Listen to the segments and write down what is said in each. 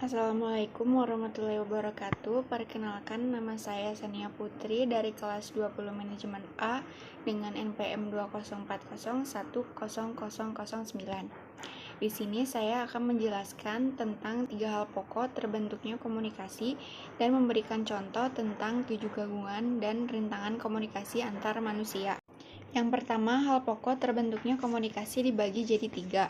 Assalamualaikum warahmatullahi wabarakatuh. Perkenalkan, nama saya Sania Putri dari kelas 20 Manajemen A dengan NPM 20401009. Di sini saya akan menjelaskan tentang 3 hal pokok terbentuknya komunikasi dan memberikan contoh tentang 7 gangguan dan rintangan komunikasi antar manusia. Yang pertama, hal pokok terbentuknya komunikasi dibagi jadi 3.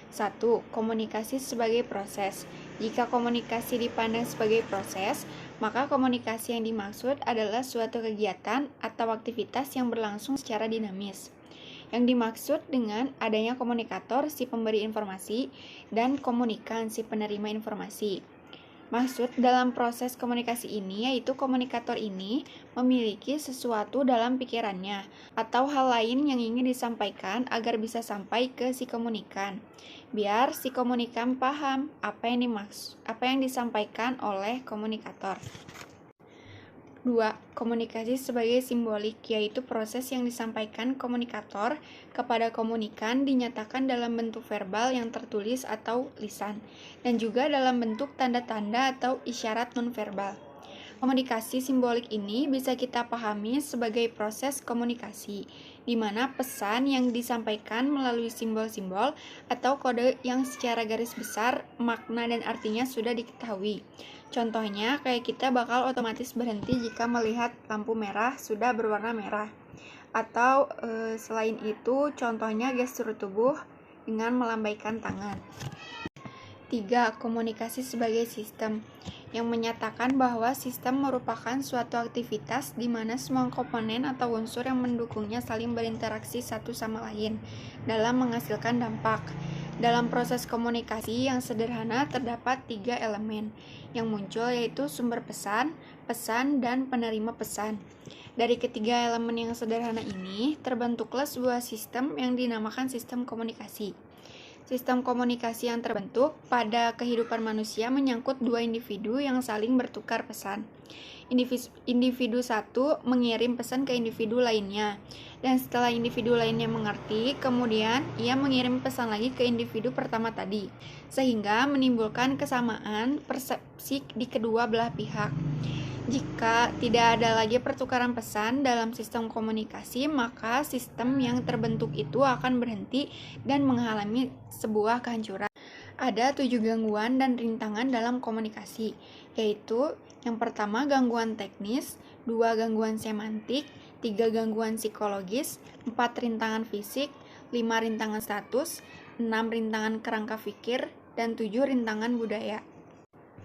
1. Komunikasi sebagai proses. Jika komunikasi dipandang sebagai proses, maka komunikasi yang dimaksud adalah suatu kegiatan atau aktivitas yang berlangsung secara dinamis. Yang dimaksud dengan adanya komunikator si pemberi informasi dan komunikan si penerima informasi. Maksud dalam proses komunikasi ini yaitu komunikator ini memiliki sesuatu dalam pikirannya atau hal lain yang ingin disampaikan agar bisa sampai ke si komunikan. Biar si komunikan paham apa yang disampaikan oleh komunikator. 2. Komunikasi sebagai simbolik, yaitu proses yang disampaikan komunikator kepada komunikan dinyatakan dalam bentuk verbal yang tertulis atau lisan, dan juga dalam bentuk tanda-tanda atau isyarat nonverbal. Komunikasi simbolik ini bisa kita pahami sebagai proses komunikasi, di mana pesan yang disampaikan melalui simbol-simbol atau kode yang secara garis besar makna dan artinya sudah diketahui. Contohnya, kayak kita bakal otomatis berhenti jika melihat lampu merah sudah berwarna merah. Atau selain itu, contohnya gestur tubuh dengan melambaikan tangan. 3. Komunikasi sebagai sistem, yang menyatakan bahwa sistem merupakan suatu aktivitas di mana semua komponen atau unsur yang mendukungnya saling berinteraksi satu sama lain dalam menghasilkan dampak. Dalam proses komunikasi yang sederhana terdapat 3 elemen yang muncul, yaitu sumber pesan, dan penerima pesan. Dari ketiga elemen yang sederhana ini terbentuklah sebuah sistem yang dinamakan sistem komunikasi. Sistem komunikasi yang terbentuk pada kehidupan manusia menyangkut 2 individu yang saling bertukar pesan. Individu satu mengirim pesan ke individu lainnya, dan setelah individu lainnya mengerti, kemudian ia mengirim pesan lagi ke individu pertama tadi, sehingga menimbulkan kesamaan persepsi di kedua belah pihak. Jika tidak ada lagi pertukaran pesan dalam sistem komunikasi, maka sistem yang terbentuk itu akan berhenti dan mengalami sebuah kehancuran. Ada 7 gangguan dan rintangan dalam komunikasi, yaitu yang pertama gangguan teknis, 2 gangguan semantik, 3 gangguan psikologis, 4 rintangan fisik, 5 rintangan status, 6 rintangan kerangka pikir, dan 7 rintangan budaya.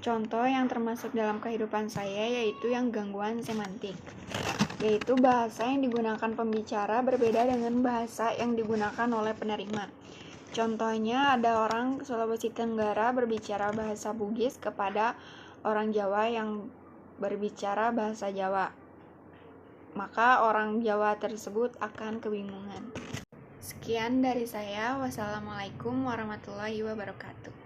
Contoh yang termasuk dalam kehidupan saya yaitu yang gangguan semantik, yaitu bahasa yang digunakan pembicara berbeda dengan bahasa yang digunakan oleh penerima. Contohnya ada orang Sulawesi Tenggara berbicara bahasa Bugis kepada orang Jawa yang berbicara bahasa Jawa. Maka orang Jawa tersebut akan kebingungan. Sekian dari saya. Wassalamualaikum warahmatullahi wabarakatuh.